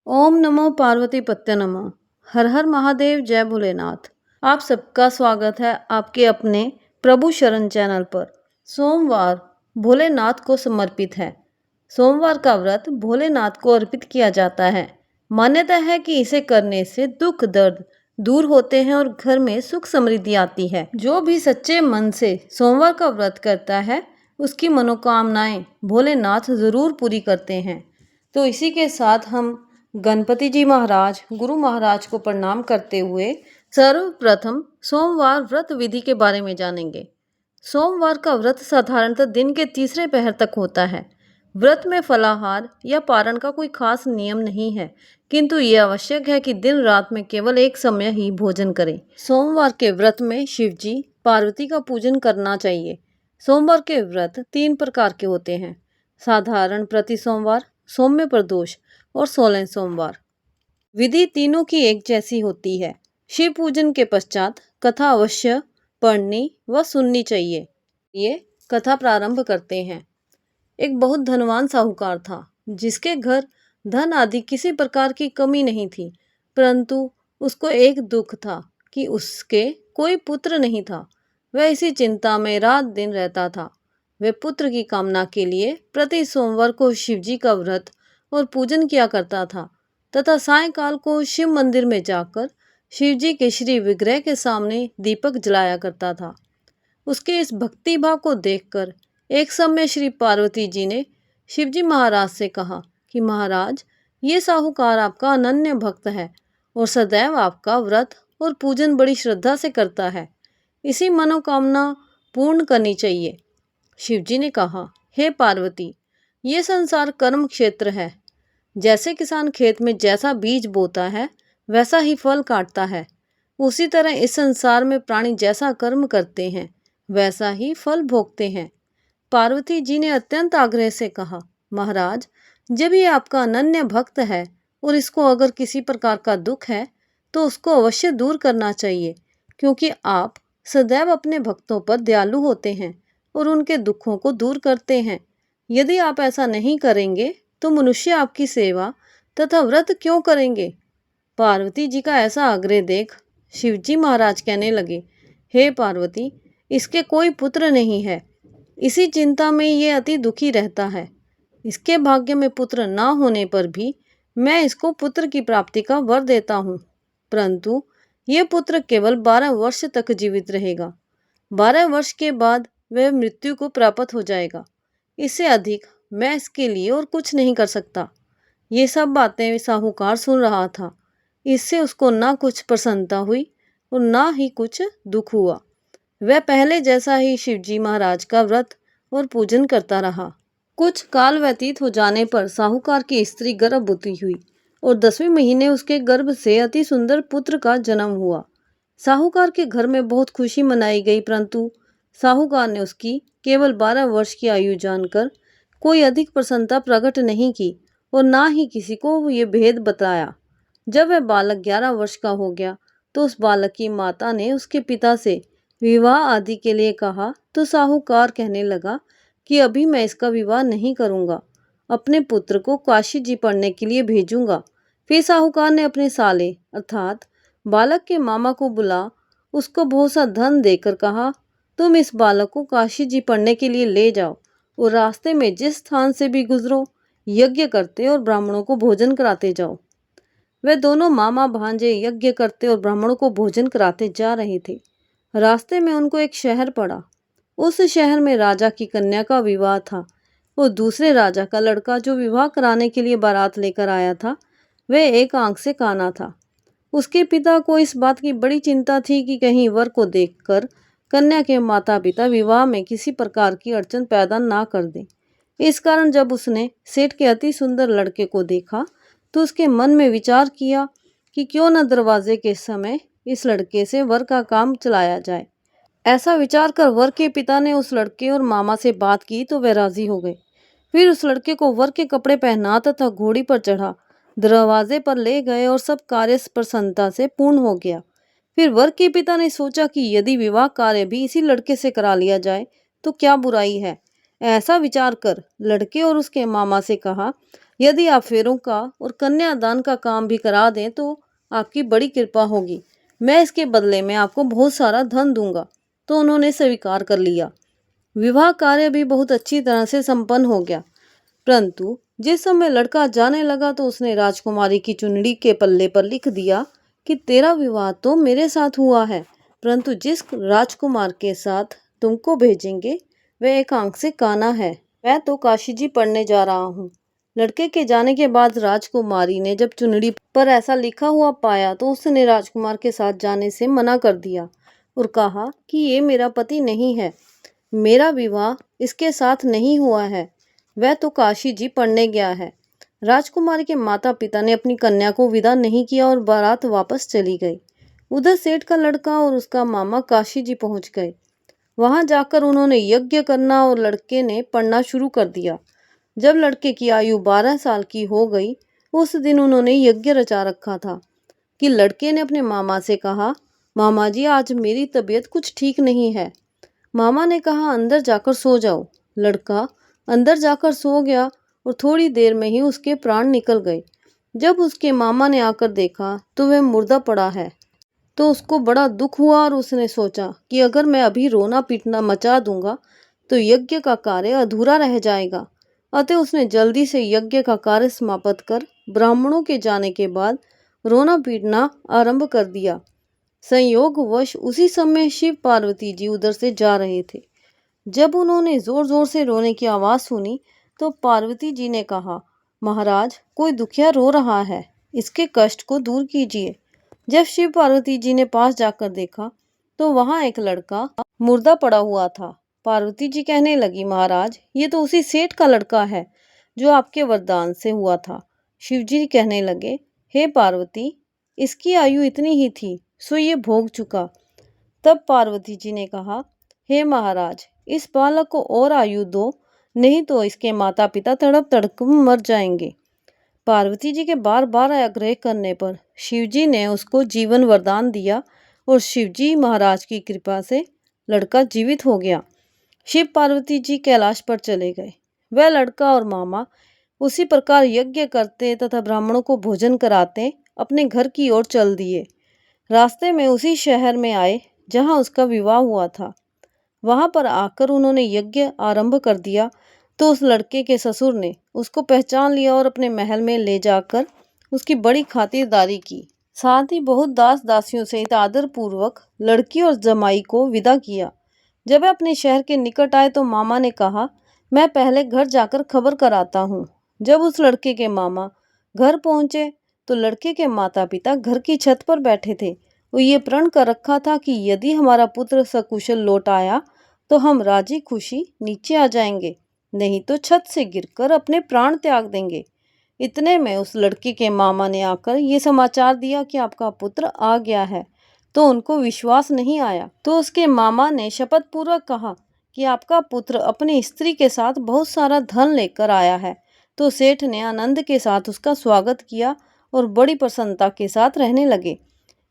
ओम नमो पार्वती पत्ते नमः। हर हर महादेव, जय भोलेनाथ। आप सबका स्वागत है आपके अपने प्रभु शरण चैनल पर। सोमवार भोलेनाथ को समर्पित है। सोमवार का व्रत भोलेनाथ को अर्पित किया जाता है। मान्यता है कि इसे करने से दुख दर्द दूर होते हैं और घर में सुख समृद्धि आती है। जो भी सच्चे मन से सोमवार का व्रत करता है उसकी मनोकामनाएं भोलेनाथ जरूर पूरी करते हैं। तो इसी के साथ हम गणपति जी महाराज, गुरु महाराज को प्रणाम करते हुए सर्वप्रथम सोमवार व्रत विधि के बारे में जानेंगे। सोमवार का व्रत साधारणतः दिन के तीसरे पहर तक होता है। व्रत में फलाहार या पारण का कोई खास नियम नहीं है, किंतु ये आवश्यक है कि दिन रात में केवल एक समय ही भोजन करें। सोमवार के व्रत में शिव जी, पार्वती का पूजन करना चाहिए। सोमवार के व्रत 3 प्रकार के होते हैं: साधारण प्रति सोमवार, सौम्य प्रदोष और 16 सोमवार। विधि तीनों की एक जैसी होती है। शिव पूजन के पश्चात कथा अवश्य पढ़नी व सुननी चाहिए। ये कथा प्रारंभ करते हैं। एक बहुत धनवान साहूकार था, जिसके घर धन आदि किसी प्रकार की कमी नहीं थी, परंतु उसको एक दुख था कि उसके कोई पुत्र नहीं था। वह इसी चिंता में रात दिन रहता था। वह पुत्र की कामना के लिए प्रति सोमवार को शिवजी का व्रत और पूजन किया करता था तथा सायंकाल को शिव मंदिर में जाकर शिवजी के श्री विग्रह के सामने दीपक जलाया करता था। उसके इस भक्ति भाव को देखकर एक समय श्री पार्वती जी ने शिवजी महाराज से कहा कि महाराज, ये साहूकार आपका अनन्य भक्त है और सदैव आपका व्रत और पूजन बड़ी श्रद्धा से करता है। इसी मनोकामना पूर्ण करनी चाहिए। शिवजी ने कहा, हे पार्वती, ये संसार कर्म क्षेत्र है। जैसे किसान खेत में जैसा बीज बोता है वैसा ही फल काटता है, उसी तरह इस संसार में प्राणी जैसा कर्म करते हैं वैसा ही फल भोगते हैं। पार्वती जी ने अत्यंत आग्रह से कहा, महाराज, जब ये आपका अनन्य भक्त है और इसको अगर किसी प्रकार का दुख है तो उसको अवश्य दूर करना चाहिए, क्योंकि आप सदैव अपने भक्तों पर दयालु होते हैं और उनके दुखों को दूर करते हैं। यदि आप ऐसा नहीं करेंगे तो मनुष्य आपकी सेवा तथा व्रत क्यों करेंगे? पार्वती जी का ऐसा आग्रह देख शिवजी महाराज कहने लगे, हे पार्वती, इसके कोई पुत्र नहीं है। इसी चिंता में ये अति दुखी रहता है। इसके भाग्य में पुत्र ना होने पर भी मैं इसको पुत्र की प्राप्ति का वर देता हूँ, परंतु ये पुत्र केवल 12 वर्ष तक जीवित रहेगा। 12 वर्ष के बाद वह मृत्यु को प्राप्त हो जाएगा। इससे अधिक मैं इसके लिए और कुछ नहीं कर सकता। ये सब बातें साहूकार सुन रहा था। इससे उसको ना कुछ प्रसन्नता हुई और ना ही कुछ दुख हुआ। वह पहले जैसा ही शिवजी महाराज का व्रत और पूजन करता रहा। कुछ काल व्यतीत हो जाने पर साहूकार की स्त्री गर्भवती हुई और 10वें महीने उसके गर्भ से अति सुंदर पुत्र का जन्म हुआ। साहूकार के घर में बहुत खुशी मनाई गई, परंतु साहूकार ने उसकी केवल 12 वर्ष की आयु जानकर कोई अधिक प्रसन्नता प्रकट नहीं की और ना ही किसी को ये भेद बताया। जब वह बालक 11 वर्ष का हो गया तो उस बालक की माता ने उसके पिता से विवाह आदि के लिए कहा, तो साहूकार कहने लगा कि अभी मैं इसका विवाह नहीं करूंगा, अपने पुत्र को काशी जी पढ़ने के लिए भेजूंगा। फिर साहूकार ने अपने साले अर्थात बालक के मामा को बुला उसको बहुत सा धन देकर कहा, तुम इस बालक को काशी जी पढ़ने के लिए ले जाओ और रास्ते में जिस स्थान से भी गुजरो यज्ञ करते और ब्राह्मणों को भोजन कराते जाओ। वे दोनों मामा भांजे यज्ञ करते और ब्राह्मणों को भोजन कराते जा रहे थे। रास्ते में उनको एक शहर पड़ा। उस शहर में राजा की कन्या का विवाह था और दूसरे राजा का लड़का जो विवाह कराने के लिए बारात लेकर आया था वह एक आंख से काना था। उसके पिता को इस बात की बड़ी चिंता थी कि कहीं वर को देखकर कन्या के माता पिता विवाह में किसी प्रकार की अड़चन पैदा ना कर दें। इस कारण जब उसने सेठ के अति सुंदर लड़के को देखा तो उसके मन में विचार किया कि क्यों न दरवाजे के समय इस लड़के से वर का काम चलाया जाए। ऐसा विचार कर वर के पिता ने उस लड़के और मामा से बात की तो वे राजी हो गए। फिर उस लड़के को वर के कपड़े पहना तथा घोड़ी पर चढ़ा दरवाजे पर ले गए और सब कार्य प्रसन्नता से पूर्ण हो गया। फिर वर के पिता ने सोचा कि यदि विवाह कार्य भी इसी लड़के से करा लिया जाए तो क्या बुराई है। ऐसा विचार कर लड़के और उसके मामा से कहा, यदि आप फेरों का और कन्यादान का काम भी करा दें तो आपकी बड़ी कृपा होगी। मैं इसके बदले में आपको बहुत सारा धन दूंगा। तो उन्होंने स्वीकार कर लिया। विवाह कार्य भी बहुत अच्छी तरह से संपन्न हो गया। परंतु जिस समय लड़का जाने लगा तो उसने राजकुमारी की चुनरी के पल्ले पर लिख दिया कि तेरा विवाह तो मेरे साथ हुआ है, परंतु जिस राजकुमार के साथ तुमको भेजेंगे वह एक आंख से काना है। मैं तो काशी जी पढ़ने जा रहा हूँ। लड़के के जाने के बाद राजकुमारी ने जब चुनरी पर ऐसा लिखा हुआ पाया तो उसने राजकुमार के साथ जाने से मना कर दिया और कहा कि ये मेरा पति नहीं है, मेरा विवाह इसके साथ नहीं हुआ है, वह तो काशी जी पढ़ने गया है। राजकुमारी के माता पिता ने अपनी कन्या को विदा नहीं किया और बारात वापस चली गई। उधर सेठ का लड़का और उसका मामा काशी जी पहुंच गए। वहां जाकर उन्होंने यज्ञ करना और लड़के ने पढ़ना शुरू कर दिया। जब लड़के की आयु 12 साल की हो गई, उस दिन उन्होंने यज्ञ रचा रखा था कि लड़के ने अपने मामा से कहा, मामा जी आज मेरी तबीयत कुछ ठीक नहीं है। मामा ने कहा अंदर जाकर सो जाओ। लड़का अंदर जाकर सो गया और थोड़ी देर में ही उसके प्राण निकल गए। जब उसके मामा ने आकर देखा तो वह मुर्दा पड़ा है तो उसको बड़ा दुख हुआ और उसने सोचा कि अगर मैं अभी रोना पीटना मचा दूंगा तो यज्ञ का कार्य अधूरा रह जाएगा। अतः उसने जल्दी से यज्ञ का कार्य समाप्त कर ब्राह्मणों के जाने के बाद रोना पीटना आरंभ कर दिया। संयोगवश उसी समय शिव पार्वती जी उधर से जा रहे थे। जब उन्होंने जोर जोर से रोने की आवाज सुनी तो पार्वती जी ने कहा, महाराज कोई दुखिया रो रहा है, इसके कष्ट को दूर कीजिए। जब शिव पार्वती जी ने पास जाकर देखा तो वहां एक लड़का मुर्दा पड़ा हुआ था। पार्वती जी कहने लगी, महाराज ये तो उसी सेठ का लड़का है जो आपके वरदान से हुआ था। शिव जी कहने लगे, हे पार्वती, इसकी आयु इतनी ही थी सो ये भोग चुका। तब पार्वती जी ने कहा, हे महाराज इस बालक को और आयु दो, नहीं तो इसके माता पिता तड़प तड़प मर जाएंगे। पार्वती जी के बार बार आग्रह करने पर शिवजी ने उसको जीवन वरदान दिया और शिवजी महाराज की कृपा से लड़का जीवित हो गया। शिव पार्वती जी कैलाश पर चले गए। वह लड़का और मामा उसी प्रकार यज्ञ करते तथा ब्राह्मणों को भोजन कराते अपने घर की ओर चल दिए। रास्ते में उसी शहर में आए जहां उसका विवाह हुआ था। वहां पर आकर उन्होंने यज्ञ आरंभ कर दिया तो उस लड़के के ससुर ने उसको पहचान लिया और अपने महल में ले जाकर उसकी बड़ी खातिरदारी की। साथ ही बहुत दास दासियों सहित आदर पूर्वक लड़की और जमाई को विदा किया। जब वह अपने शहर के निकट आए तो मामा ने कहा, मैं पहले घर जाकर खबर कराता हूँ। जब उस लड़के के मामा घर पहुंचे तो लड़के के माता पिता घर की छत पर बैठे थे। वो ये प्रण कर रखा था कि यदि हमारा पुत्र सकुशल लौट आया तो हम राजी खुशी नीचे आ जाएंगे, नहीं तो छत से गिरकर अपने प्राण त्याग देंगे। इतने में उस लड़के के मामा ने आकर ये समाचार दिया कि आपका पुत्र आ गया है। तो उनको विश्वास नहीं आया तो उसके मामा ने शपथ पूर्वक कहा कि आपका पुत्र अपनी स्त्री के साथ बहुत सारा धन लेकर आया है। तो सेठ ने आनंद के साथ उसका स्वागत किया और बड़ी प्रसन्नता के साथ रहने लगे।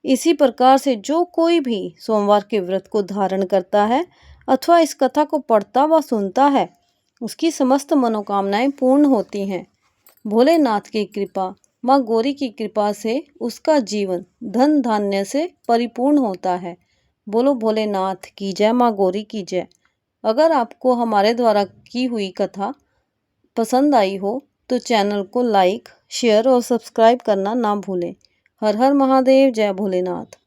इसी प्रकार से जो कोई भी सोमवार के व्रत को धारण करता है अथवा इस कथा को पढ़ता व सुनता है उसकी समस्त मनोकामनाएं पूर्ण होती हैं। भोलेनाथ की कृपा, माँ गौरी की कृपा से उसका जीवन धन धान्य से परिपूर्ण होता है। बोलो भोलेनाथ की जय, माँ गौरी की जय। अगर आपको हमारे द्वारा की हुई कथा पसंद आई हो तो चैनल को लाइक, शेयर और सब्सक्राइब करना ना भूलें। हर हर महादेव, जय भोलेनाथ।